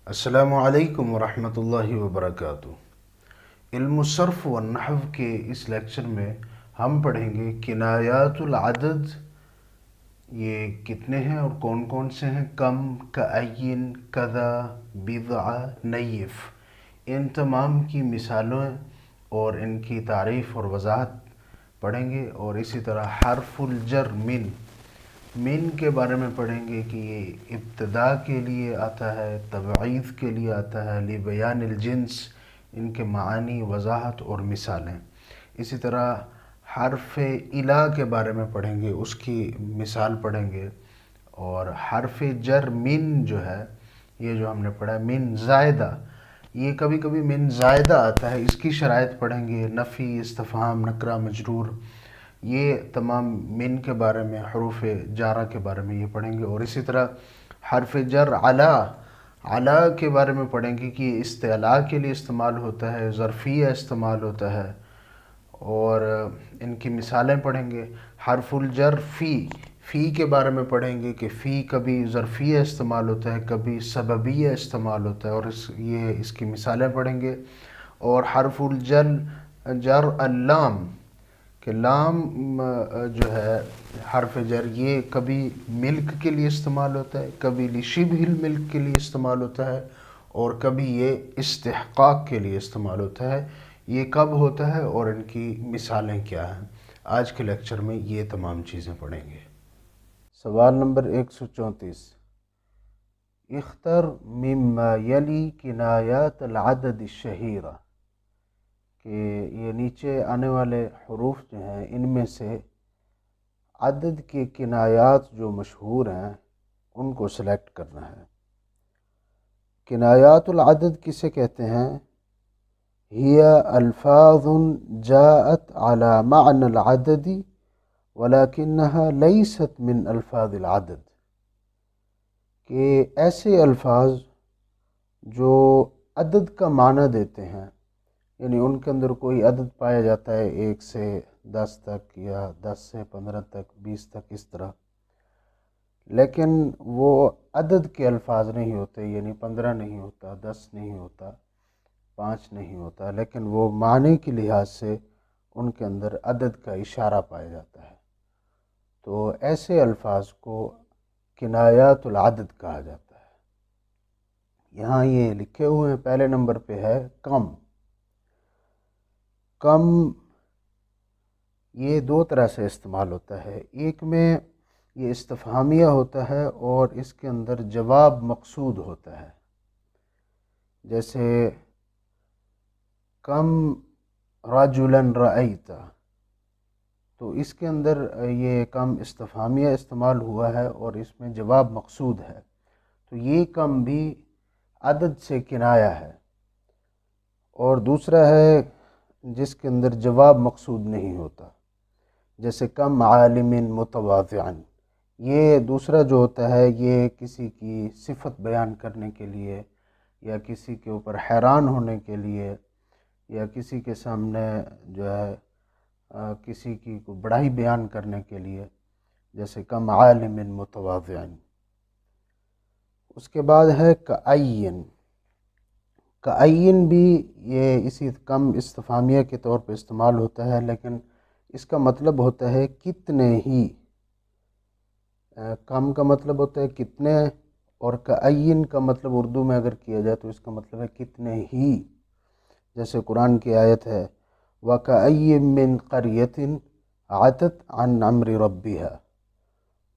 السلام علیکم ورحمۃ اللہ وبرکاتہ۔ علم الصرف والنحو کے اس لیکچر میں ہم پڑھیں گے کنایات العدد، یہ کتنے ہیں اور کون کون سے ہیں، کم، کأین، کذا، بضع، نیف، ان تمام کی مثالیں اور ان کی تعریف اور وضاحت پڑھیں گے۔ اور اسی طرح حرف الجر من کے بارے میں پڑھیں گے کہ یہ ابتدا کے لیے آتا ہے، تبعیض کے لیے آتا ہے، لبیان الجنس، ان کے معانی، وضاحت اور مثالیں۔ اسی طرح حرف الا کے بارے میں پڑھیں گے، اس کی مثال پڑھیں گے۔ اور حرف جر من جو ہے، یہ جو ہم نے پڑھا من زائدہ، یہ کبھی کبھی من زائدہ آتا ہے، اس کی شرائط پڑھیں گے، نفی، استفہام، نکرہ، مجرور، یہ تمام من کے بارے میں، حروف جارہ کے بارے میں یہ پڑھیں گے۔ اور اسی طرح حرف جر علا کے بارے میں پڑھیں گے کہ یہ استعلاء کے لیے استعمال ہوتا ہے، ظرفیہ استعمال ہوتا ہے، اور ان کی مثالیں پڑھیں گے۔ حرف الجر فی کے بارے میں پڑھیں گے کہ فی کبھی ظرفیہ استعمال ہوتا ہے، کبھی سببیہ استعمال ہوتا ہے، اور اس کی مثالیں پڑھیں گے۔ اور حرف جر اللام، کہ لام جو ہے حرف جر، یہ کبھی ملک کے لیے استعمال ہوتا ہے، کبھی لشبہ الملک کے لیے استعمال ہوتا ہے، اور کبھی یہ استحقاق کے لیے استعمال ہوتا ہے۔ یہ کب ہوتا ہے اور ان کی مثالیں کیا ہیں، آج کے لیکچر میں یہ تمام چیزیں پڑھیں گے۔ سوال نمبر 134، اختر مما یلی کنایات العدد الشہیرہ، کہ یہ نیچے آنے والے حروف جو ہیں ان میں سے عدد کے کنایات جو مشہور ہیں ان کو سلیکٹ کرنا ہے۔ کنایات العدد کسے کہتے ہیں؟ ہی الفاظ جاءت على معنى العدد ولكنها ليست من الفاظ العدد، کہ ایسے الفاظ جو عدد کا معنی دیتے ہیں، یعنی ان کے اندر کوئی عدد پایا جاتا ہے 1 سے 10 تک، یا 10 سے 15 تک، 20 تک، اس طرح، لیکن وہ عدد کے الفاظ نہیں ہوتے، یعنی 15 نہیں ہوتا، 10 نہیں ہوتا، 5 نہیں ہوتا، لیکن وہ معنی کے لحاظ سے ان کے اندر عدد کا اشارہ پایا جاتا ہے، تو ایسے الفاظ کو کنایات العدد کہا جاتا ہے۔ یہاں یہ لکھے ہوئے ہیں، پہلے نمبر پہ ہے کم۔ کم یہ دو طرح سے استعمال ہوتا ہے، ایک میں یہ استفہامیہ ہوتا ہے اور اس کے اندر جواب مقصود ہوتا ہے، جیسے کم رجلا رأیت، تو اس کے اندر یہ کم استفہامیہ استعمال ہوا ہے اور اس میں جواب مقصود ہے، تو یہ کم بھی عدد سے کنایا ہے۔ اور دوسرا ہے جس کے اندر جواب مقصود نہیں ہوتا، جیسے کم عالم متواضعا، یہ دوسرا جو ہوتا ہے یہ کسی کی صفت بیان کرنے کے لیے، یا کسی کے اوپر حیران ہونے کے لیے، یا کسی کے سامنے جو ہے کسی کی کو بڑائی بیان کرنے کے لیے، جیسے کم عالم متواضعا۔ اس کے بعد ہے کعین۔ کعین بھی یہ اسی کم استفہامیہ کے طور پہ استعمال ہوتا ہے، لیکن اس کا مطلب ہوتا ہے کتنے ہی۔ کم کا مطلب ہوتا ہے کتنے، اور کعین کا مطلب اردو میں اگر کیا جائے تو اس کا مطلب ہے کتنے ہی، جیسے قرآن کی آیت ہے وَكَأَيٍّ مِّن قَرْيَةٍ عَتَتْ عَنْ أَمْرِ رَبِّهَا،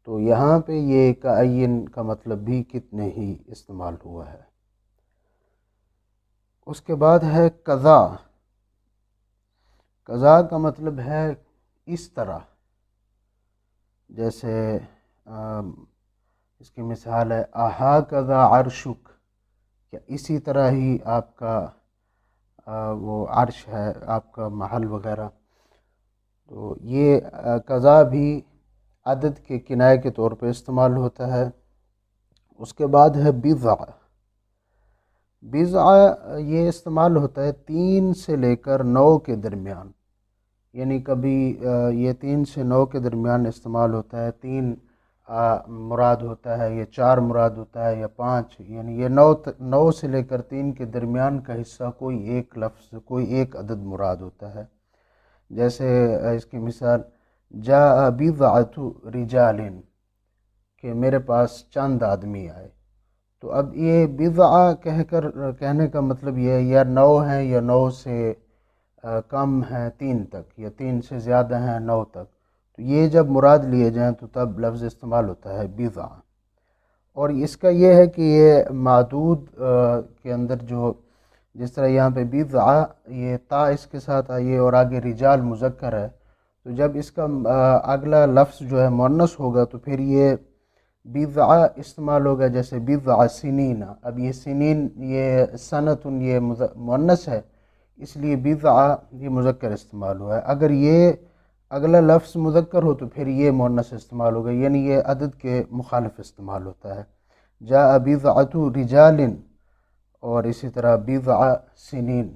تو یہاں پہ یہ کعین کا مطلب بھی کتنے ہی استعمال ہوا ہے۔ اس کے بعد ہے قضا۔ قضا کا مطلب ہے اس طرح، جیسے اس کی مثال ہے اَهَكَذَا عَرْشُكَ، کہ اسی طرح ہی آپ کا وہ عرش ہے، آپ کا محل وغیرہ، تو یہ قضا بھی عدد کے کنائے کے طور پہ استعمال ہوتا ہے۔ اس کے بعد ہے بضع۔ بضع یہ استعمال ہوتا ہے 3 سے لے کر 9 کے درمیان، یعنی کبھی یہ 3 سے 9 کے درمیان استعمال ہوتا ہے، 3 مراد ہوتا ہے، یا 4 مراد ہوتا ہے، یا 5، یعنی یہ 9 سے لے کر 3 کے درمیان کا حصہ کوئی ایک لفظ، کوئی ایک عدد مراد ہوتا ہے۔ جیسے اس کی مثال جاء بضعۃ رجال، کہ میرے پاس چند آدمی آئے۔ تو اب یہ بضع کہنے کا مطلب یہ ہے یا 9 ہیں، یا 9 سے کم ہیں 3 تک، یا 3 سے زیادہ ہیں 9 تک۔ تو یہ جب مراد لیے جائیں تو تب لفظ استعمال ہوتا ہے بضع۔ اور اس کا یہ ہے کہ یہ معدود کے اندر جو جس طرح یہاں پہ بضع، یہ تا اس کے ساتھ آئی ہے اور آگے رجال مذکر ہے، تو جب اس کا اگلا لفظ جو ہے مؤنث ہوگا تو پھر یہ بضع استعمال ہوگا، جیسے بضع سنین۔ اب یہ سنین، یہ سنت، یہ مؤنث ہے، اس لیے بضع یہ مذکر استعمال ہوا ہے۔ اگر یہ اگلا لفظ مذکر ہو تو پھر یہ مؤنث استعمال ہوگا، یعنی یہ عدد کے مخالف استعمال ہوتا ہے۔ جاء بضعۃ رجال، اور اسی طرح بضع سنین۔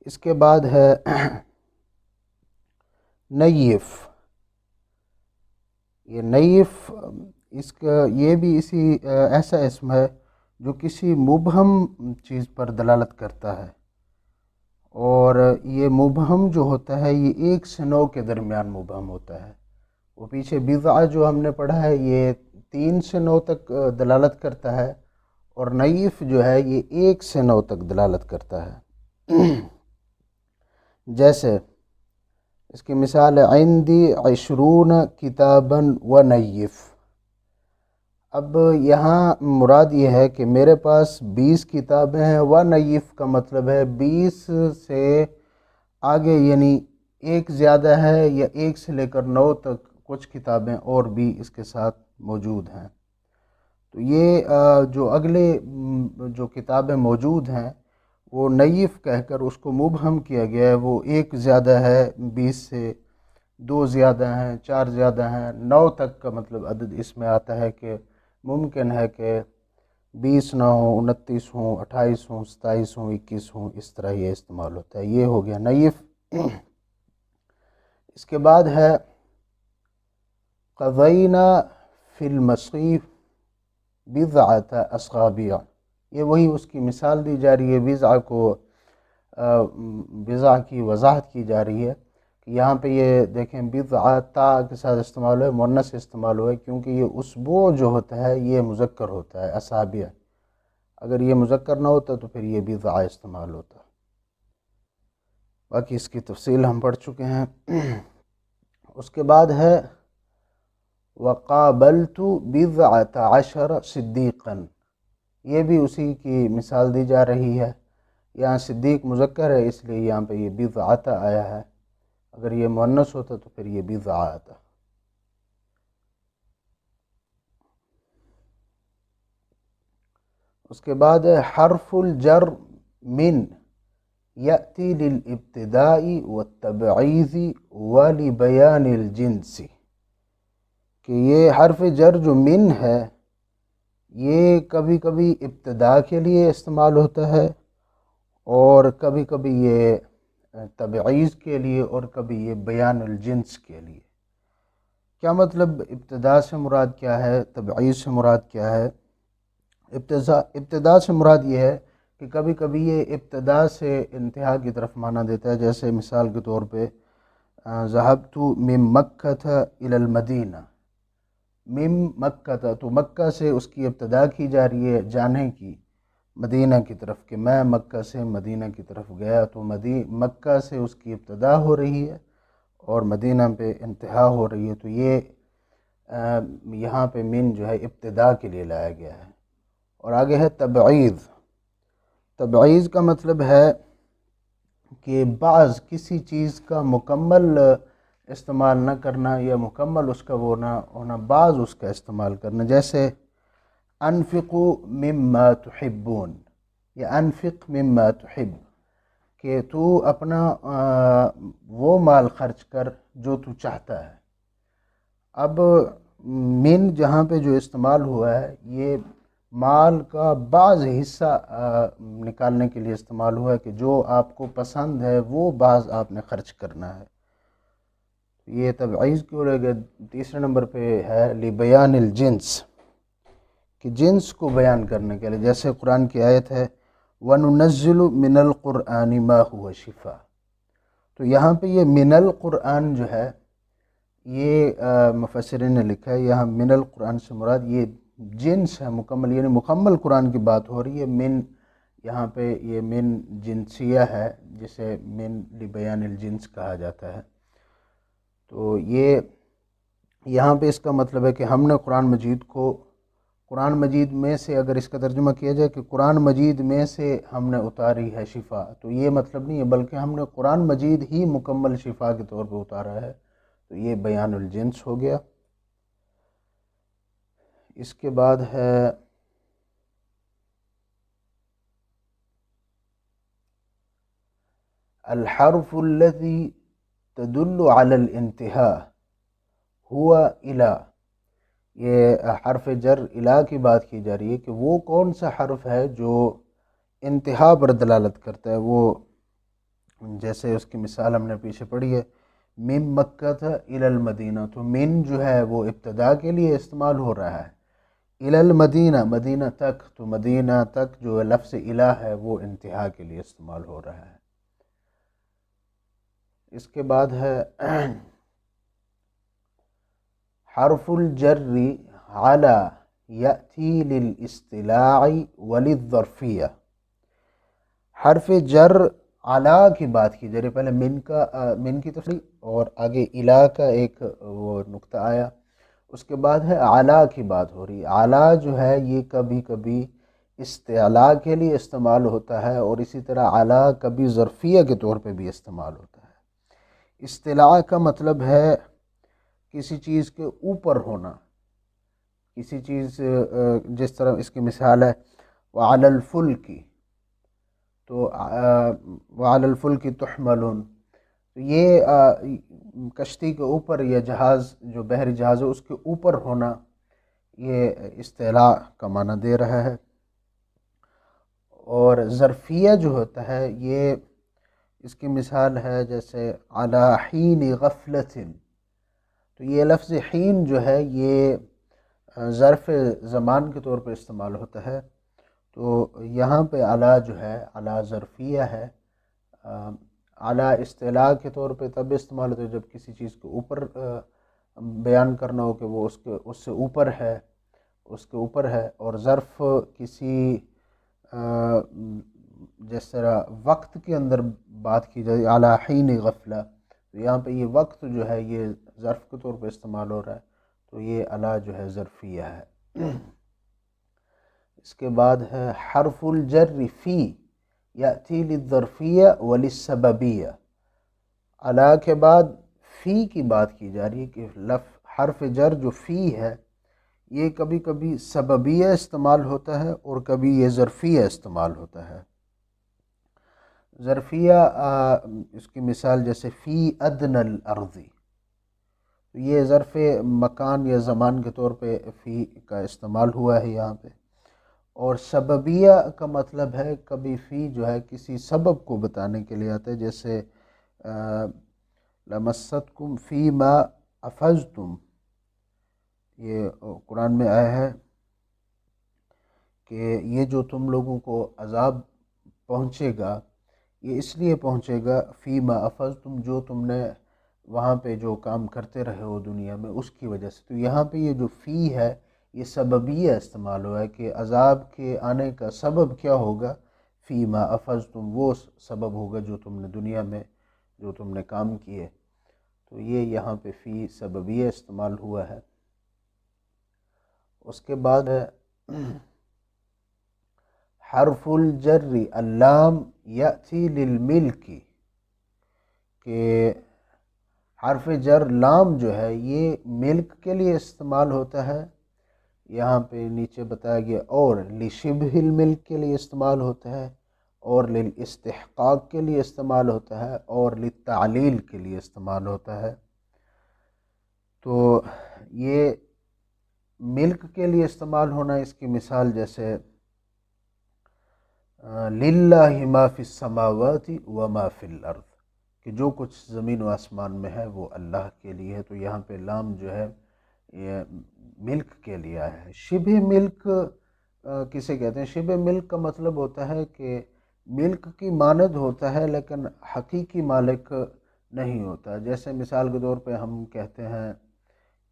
اس کے بعد ہے نیف۔ یہ نیف، اس کا یہ بھی اسی ایسا اسم ہے جو کسی مبہم چیز پر دلالت کرتا ہے، اور یہ مبہم جو ہوتا ہے یہ 1 سے 9 کے درمیان مبہم ہوتا ہے۔ وہ پیچھے بضع جو ہم نے پڑھا ہے یہ 3 سے 9 تک دلالت کرتا ہے، اور نیف جو ہے یہ 1 سے 9 تک دلالت کرتا ہے۔ جیسے اس کی مثال ہے عندی 20 کتابا و نیف۔ اب یہاں مراد یہ ہے کہ میرے پاس 20 کتابیں ہیں، و نیف کا مطلب ہے 20 سے آگے، یعنی 1 زیادہ ہے، یا 1 سے لے کر 9 تک کچھ کتابیں اور بھی اس کے ساتھ موجود ہیں۔ تو یہ جو اگلے جو کتابیں موجود ہیں وہ نیف کہہ کر اس کو مبہم کیا گیا ہے، وہ 1 زیادہ ہے 20 سے، 2 زیادہ ہیں، 4 زیادہ ہیں، 9 تک کا مطلب عدد اس میں آتا ہے کہ ممکن ہے کہ 20 نہ ہوں، 29 ہوں، 28 ہوں، 27 ہوں، 21 ہوں، اس طرح یہ استعمال ہوتا ہے۔ یہ ہو گیا نیف۔ اس کے بعد ہے قضینا فی المصیف بضعۃ اصابع۔ یہ وہی اس کی مثال دی جا رہی ہے، بضع کی وضاحت کی جا رہی ہے کہ یہاں پہ یہ دیکھیں بضع تا کے ساتھ استعمال ہوا ہے، مؤنث استعمال ہوا ہے، کیونکہ یہ اسبوع جو ہوتا ہے یہ مذکر ہوتا ہے، اصابع۔ اگر یہ مذکر نہ ہوتا تو پھر یہ بضع استعمال ہوتا۔ باقی اس کی تفصیل ہم پڑھ چکے ہیں۔ اس کے بعد ہے وقابلت 12 صدیقا۔ یہ بھی اسی کی مثال دی جا رہی ہے۔ یہاں صدیق مذکر ہے اس لیے یہاں پہ یہ بضعۃ آیا ہے، اگر یہ مؤنث ہوتا تو پھر یہ بضع آتا۔ اس کے بعد حرف الجر من یأتی للابتداء والتبعیض ولبیان الجنس، کہ یہ حرف جر جو من ہے یہ کبھی کبھی ابتداء کے لیے استعمال ہوتا ہے، اور کبھی کبھی یہ تبعیض کے لیے، اور کبھی یہ بیان الجنس کے لیے۔ کیا مطلب ابتداء سے مراد کیا ہے، تبعیض سے مراد کیا ہے؟ ابتداء سے مراد یہ ہے کہ کبھی کبھی یہ ابتداء سے انتہا کی طرف معنی دیتا ہے، جیسے مثال کے طور پہ ذهبت من مکہ الی المدینہ۔ من مکہ، تو مکہ سے اس کی ابتدا کی جا رہی ہے جانے کی مدینہ کی طرف، کہ میں مکہ سے مدینہ کی طرف گیا، تو مکہ سے اس کی ابتدا ہو رہی ہے اور مدینہ پہ انتہا ہو رہی ہے، تو یہ یہاں پہ من جو ہے ابتدا کے لیے لایا گیا ہے۔ اور آگے ہے تبعیض۔ تبعیض کا مطلب ہے کہ بعض کسی چیز کا مکمل استعمال نہ کرنا، یا مکمل اس کا وہ نہ ہونا، بعض اس کا استعمال کرنا، جیسے انفقوا مما تحبون، یا انفق مما تحب، کہ تو اپنا وہ مال خرچ کر جو تو چاہتا ہے۔ اب من جہاں پہ جو استعمال ہوا ہے یہ مال کا بعض حصہ نکالنے کے لیے استعمال ہوا ہے، کہ جو آپ کو پسند ہے وہ بعض آپ نے خرچ کرنا ہے۔ یہ تبعیض کیوں رہ گیا؟ تیسرے نمبر پہ ہے لبیان الجنس، کہ جنس کو بیان کرنے کے لیے، جیسے قرآن کی آیت ہے وَنُنَزِّلُ مِنَ الْقُرْآنِ مَا هُوَ شِفَاء، تو یہاں پہ یہ من القرآن جو ہے، یہ مفسرین نے لکھا ہے یہاں من القرآن سے مراد یہ جنس ہے مکمل، یعنی مکمل قرآن کی بات ہو رہی ہے۔ من یہاں پہ یہ من جنسیہ ہے، جسے من لبیان الجنس کہا جاتا ہے۔ تو یہ یہاں پہ اس کا مطلب ہے کہ ہم نے قرآن مجید میں سے، اگر اس کا ترجمہ کیا جائے کہ قرآن مجید میں سے ہم نے اتاری ہے شفا، تو یہ مطلب نہیں ہے، بلکہ ہم نے قرآن مجید ہی مکمل شفا کے طور پہ اتارا ہے، تو یہ بیان الجنس ہو گیا۔ اس کے بعد ہے الحرف الذي تدل على الانتہاء هو الى، یہ حرف جر الہ کی بات کی جا رہی ہے کہ وہ کون سا حرف ہے جو انتہا پر دلالت کرتا ہے۔ وہ جیسے اس کی مثال ہم نے پیچھے پڑھی ہے من مکہ الی المدینہ، تو من جو ہے وہ ابتدا کے لیے استعمال ہو رہا ہے، الی المدینہ مدینہ تک، تو مدینہ تک جو لفظ الہ ہے وہ انتہا کے لیے استعمال ہو رہا ہے۔ اس کے بعد ہے حرف الجر علی یأتی للاستلاع وللظرفیہ، حرف جر علی کی بات کی جا رہی، پہلے من کی تفصیل اور آگے الہ کا ایک وہ نقطہ آیا، اس کے بعد ہے علی کی بات ہو رہی۔ علی جو ہے یہ کبھی کبھی استعلاء کے لیے استعمال ہوتا ہے، اور اسی طرح علی کبھی ظرفیہ کے طور پہ بھی استعمال ہوتا ہے۔ استعلاء کا مطلب ہے کسی چیز کے اوپر ہونا، کسی چیز، جس طرح اس کی مثال ہے وعلی الفلک، تو وعلی الفلک تحملون، تو یہ کشتی کے اوپر یا جہاز جو بحری جہاز ہے اس کے اوپر ہونا، یہ استعلاء کا معنی دے رہا ہے۔ اور ظرفیہ جو ہوتا ہے یہ اس کی مثال ہے جیسے علی حین غفلۃ، تو یہ لفظ حین جو ہے یہ ظرف زمان کے طور پہ استعمال ہوتا ہے، تو یہاں پہ علی جو ہے علی ظرفیہ ہے۔ علی استعلاء کے طور پہ تب استعمال ہوتا ہے جب کسی چیز کے اوپر بیان کرنا ہو کہ وہ اس سے اوپر ہے، اس کے اوپر ہے، اور ظرف کسی جس طرح وقت کے اندر بات کی جائے علی حین غفلہ، تو یہاں پہ یہ وقت جو ہے یہ ظرف کے طور پہ استعمال ہو رہا ہے، تو یہ علی جو ہے ظرفیہ ہے۔ اس کے بعد ہے حرف الجر فی یأتی للظرفیہ وللسببیہ، علی کے بعد فی کی بات کی جا رہی ہے کہ حرف جر جو فی ہے یہ کبھی کبھی سببیہ استعمال ہوتا ہے اور کبھی یہ ظرفیہ استعمال ہوتا ہے۔ ظرفیہ اس کی مثال جیسے فی ادنى الارض، تو یہ ظرف مکان یا زمان کے طور پہ فی کا استعمال ہوا ہے یہاں پہ۔ اور سببیہ کا مطلب ہے کبھی فی جو ہے کسی سبب کو بتانے کے لیے آتا ہے، جیسے لمستکم فیما افضتم، یہ قرآن میں آیا ہے کہ یہ جو تم لوگوں کو عذاب پہنچے گا یہ اس لیے پہنچے گا فیما افضتم، جو تم نے وہاں پہ جو کام کرتے رہے ہو دنیا میں اس کی وجہ سے، تو یہاں پہ یہ جو فی ہے یہ سببیہ استعمال ہوا ہے کہ عذاب کے آنے کا سبب کیا ہوگا، فیما افضتم، وہ سبب ہوگا جو تم نے دنیا میں جو تم نے کام کیے، تو یہ یہاں پہ فی سببیہ استعمال ہوا ہے۔ اس کے بعد ہے حرف الجر اللام یأتی للملک، کہ حرف جر لام جو ہے یہ ملک کے لیے استعمال ہوتا ہے، یہاں پہ نیچے بتایا گیا، اور لشبہ الملک کے لیے استعمال ہوتا ہے، اور للاستحقاق کے لیے استعمال ہوتا ہے، اور للتعلیل کے لیے استعمال ہوتا ہے۔ تو یہ ملک کے لیے استعمال ہونا، اس کی مثال جیسے للہ ما فی السماوات وما فی الارض، کہ جو کچھ زمین و آسمان میں ہے وہ اللہ کے لیے ہے، تو یہاں پہ لام جو ہے یہ ملک کے لیے آیا ہے۔ شبہ ملک کسے کہتے ہیں؟ شبہ ملک کا مطلب ہوتا ہے کہ ملک کی مانند ہوتا ہے لیکن حقیقی مالک نہیں ہوتا۔ جیسے مثال کے طور پہ ہم کہتے ہیں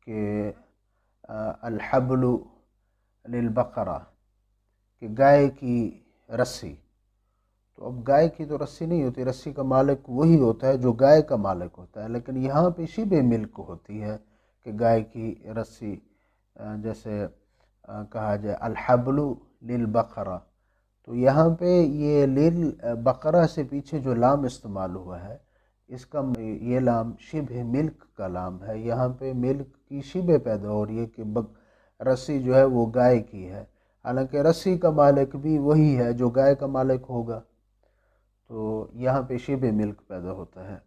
کہ الحبل للبقرہ، کہ گائے کی رسی، تو اب گائے کی تو رسی نہیں ہوتی، رسی کا مالک وہی ہوتا ہے جو گائے کا مالک ہوتا ہے، لیکن یہاں پہ شبہ ملک ہوتی ہے کہ گائے کی رسی، جیسے کہا جائے الحبل للبقرہ، تو یہاں پہ یہ للبقرہ سے پیچھے جو لام استعمال ہوا ہے اس کا یہ لام شبہ ملک کا لام ہے۔ یہاں پہ ملک کی شبہ پیدا ہو رہی ہے کہ رسی جو ہے وہ گائے کی ہے، حالانکہ رسی کا مالک بھی وہی ہے جو گائے کا مالک ہوگا، تو یہاں پہ شبہ ملک پیدا ہوتا ہے۔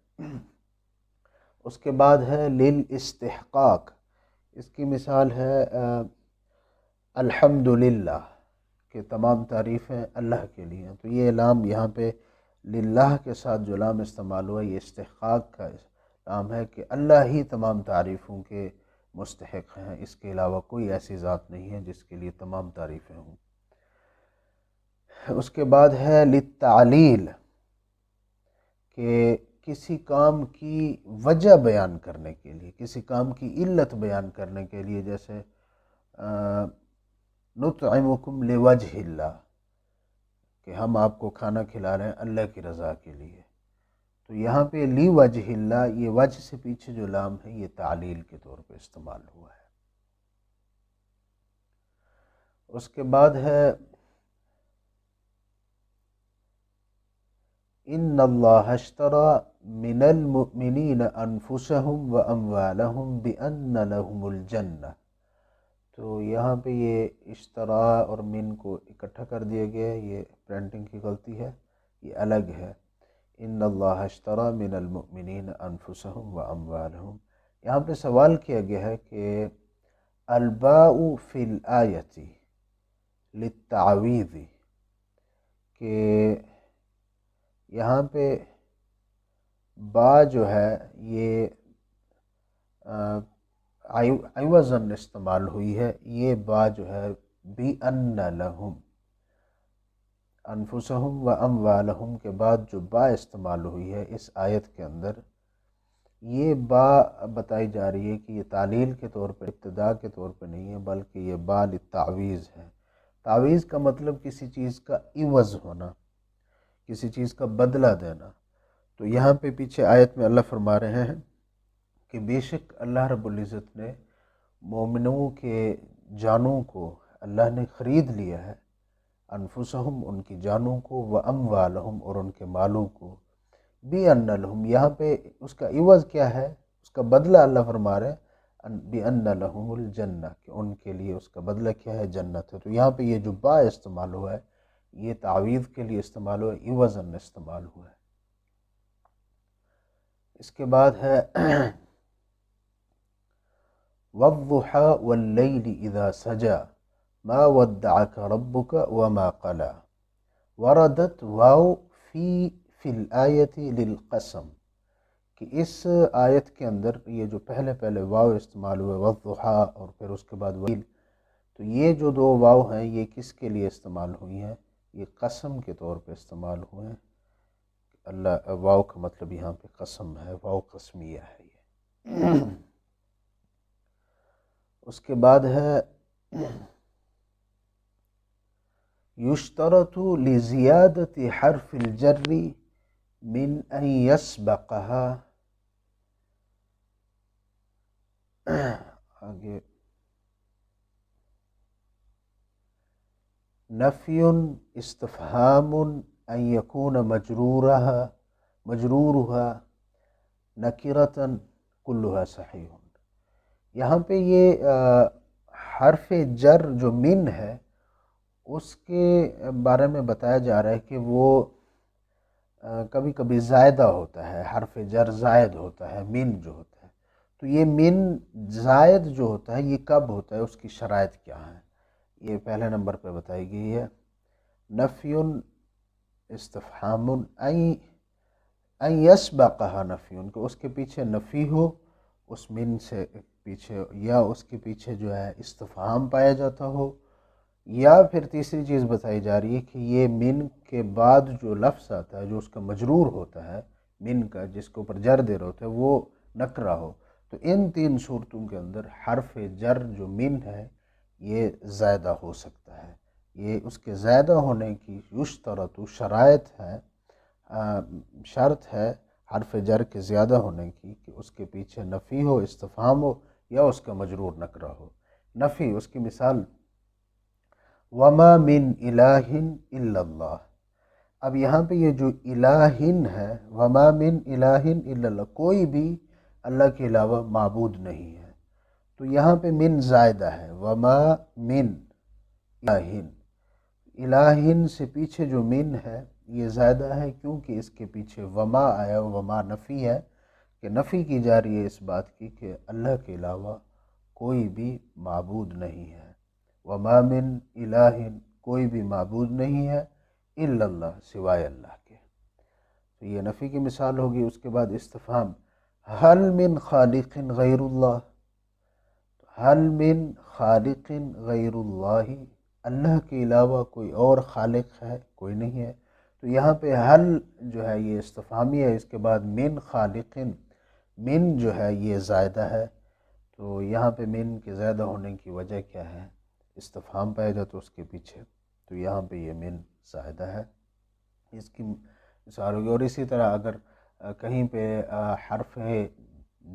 اس کے بعد ہے للاستحقاق، اس کی مثال ہے الحمدللہ، کہ تمام تعریفیں اللہ کے لیے ہیں، تو یہ لام یہاں پہ للہ کے ساتھ جو لام استعمال ہوا یہ استحقاق کا لام ہے کہ اللہ ہی تمام تعریفوں کے مستحق ہیں، اس کے علاوہ کوئی ایسی ذات نہیں ہے جس کے لیے تمام تعریفیں ہوں۔ اس کے بعد ہے للتعلیل، کہ کسی کام کی وجہ بیان کرنے کے لیے، کسی کام کی علت بیان کرنے کے لیے، جیسے نطعمکم لوجہ اللہ، کہ ہم آپ کو کھانا کھلا رہے ہیں اللہ کی رضا کے لیے، تو یہاں پہ لی وجہ اللہ، یہ وجہ سے پیچھے جو لام ہے یہ تعلیل کے طور پہ استعمال ہوا ہے۔ اس کے بعد ہے ان اللہ اشتری من المؤمنین انفسهم واموالهم بان لهم الجنہ، تو یہاں پہ یہ اشترا اور من کو اکٹھا کر دیا گیا ہے، یہ پرنٹنگ کی غلطی ہے، یہ الگ ہے۔ ان اللہ اشتری من المؤمنین انفسهم واموالهم، یہاں پہ سوال کیا گیا ہے کہ الباء فی الآیۃ للتعویض، کہ یہاں پہ با جو ہے یہ عوضاً استعمال ہوئی ہے، یہ با جو ہے بِأَنَّ لَهُمْ، انفسہم و اموالہم کے بعد جو با استعمال ہوئی ہے اس آیت کے اندر، یہ با بتائی جا رہی ہے کہ یہ تعلیل کے طور پہ، ابتدا کے طور پہ نہیں ہے، بلکہ یہ با للتعویض ہے۔ تعویض کا مطلب کسی چیز کا عوض ہونا، کسی چیز کا بدلہ دینا، تو یہاں پہ پیچھے آیت میں اللہ فرما رہے ہیں کہ بے شک اللہ رب العزت نے مومنوں کے جانوں کو اللہ نے خرید لیا ہے، انفسہم ان کی جانوں کو، و اموالہم اور ان کے مالوں کو، بِأَنَّ لَهُمْ، یہاں پہ اس کا عوض کیا ہے، اس کا بدلہ اللہ فرما رہے ہیں بِأَنَّ لَهُمُ الْجَنَّةِ، کہ ان کے لیے اس کا بدلہ کیا ہے، جنت ہے۔ تو یہاں پہ یہ جو با استعمال ہوا ہے یہ تعویض کے لیے استعمال ہوا ہے، عوضاً استعمال ہوا ہے۔ اس کے بعد ہے وَالضُّحَى وَاللَّيْلِ إِذَا سَجَى مَا وَدَّعَكَ رَبُّكَ وَمَا قَلَى، وردت واو فی الآیت للقسم، کہ اس آیت کے اندر یہ جو پہلے واو استعمال ہوئے والضحیٰ اور پھر اس کے بعد ویل، تو یہ جو دو واو ہیں یہ کس کے لیے استعمال ہوئی ہیں؟ یہ قسم کے طور پہ استعمال ہوئے ہیں۔ اللہ واو کا مطلب یہاں پہ قسم ہے، واو قسمیہ ہے یہ۔ اس کے بعد ہے یشترط لزیادت حرف الجر من ان یسبقها، آگے نفی استفہام ان یکون مجرورها نکرة کلها صحیح، یہاں پہ یہ حرف جر جو من ہے اس کے بارے میں بتایا جا رہا ہے کہ وہ کبھی کبھی زائدہ ہوتا ہے، حرف جر زائد ہوتا ہے، من جو ہوتا ہے، تو یہ من زائد جو ہوتا ہے یہ کب ہوتا ہے، اس کی شرائط کیا ہیں، یہ پہلے نمبر پہ بتائی گئی ہے۔ نفی استفہام ان یسبقھا نفی کہ اس کے پیچھے نفی ہو اس من سے پیچھے، یا اس کے پیچھے جو ہے استفہام پایا جاتا ہو، یا پھر تیسری چیز بتائی جا رہی ہے کہ یہ من کے بعد جو لفظ آتا ہے جو اس کا مجرور ہوتا ہے، من کا جس کے اوپر جر دیر ہوتا ہے وہ نکرہ ہو. تو ان تین صورتوں کے اندر حرف جر جو من ہے یہ زائدہ ہو سکتا ہے. یہ اس کے زائدہ ہونے کی یشترط شرائط ہے، شرط ہے حرف جر کے زیادہ ہونے کی کہ اس کے پیچھے نفی ہو، استفہام ہو، یا اس کا مجرور نکرہ ہو. نفی، اس کی مثال وما من الہ الا اللہ. اب یہاں پہ یہ جو الہن ہے، وما من الہ الا اللہ، کوئی بھی اللہ کے علاوہ معبود نہیں ہے. تو یہاں پہ من زائدہ ہے، وما من الہن، الہن سے پیچھے جو من ہے یہ زائدہ ہے کیونکہ اس کے پیچھے وما آیا. وما نفی ہے کہ نفی کی جا رہی ہے اس بات کی کہ اللہ کے علاوہ کوئی بھی معبود نہیں ہے. وما من الہ، کوئی بھی معبود نہیں ہے، الا اللہ، سوائے اللہ کے. تو یہ نفی کی مثال ہوگی. اس کے بعد استفہام حل من خالق غیر اللہ، حل من خالق غیر اللہ، اللہ کے علاوہ کوئی اور خالق ہے؟ کوئی نہیں ہے. تو یہاں پہ حل جو ہے یہ استفہامی ہے، اس کے بعد من خالق، من جو ہے یہ زائدہ ہے. تو یہاں پہ من کے زائدہ ہونے کی وجہ کیا ہے؟ استفہام پایا جاتا اس کے پیچھے، تو یہاں پہ یہ من زائدہ ہے. اس کی مثال ہوگی. اور اسی طرح اگر کہیں پہ حرف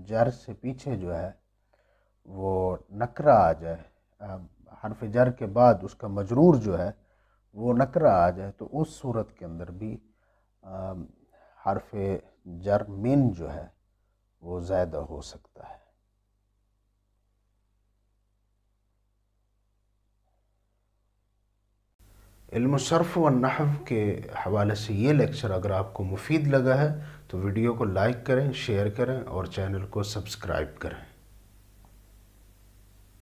جر سے پیچھے جو ہے وہ نکرہ آ جائے، حرف جر کے بعد اس کا مجرور جو ہے وہ نکرہ آ جائے، تو اس صورت کے اندر بھی حرف جر من جو ہے وہ زائدہ ہو سکتا ہے. علم صرف و نحو کے حوالے سے یہ لیکچر اگر آپ کو مفید لگا ہے تو ویڈیو کو لائک کریں، شیئر کریں اور چینل کو سبسکرائب کریں.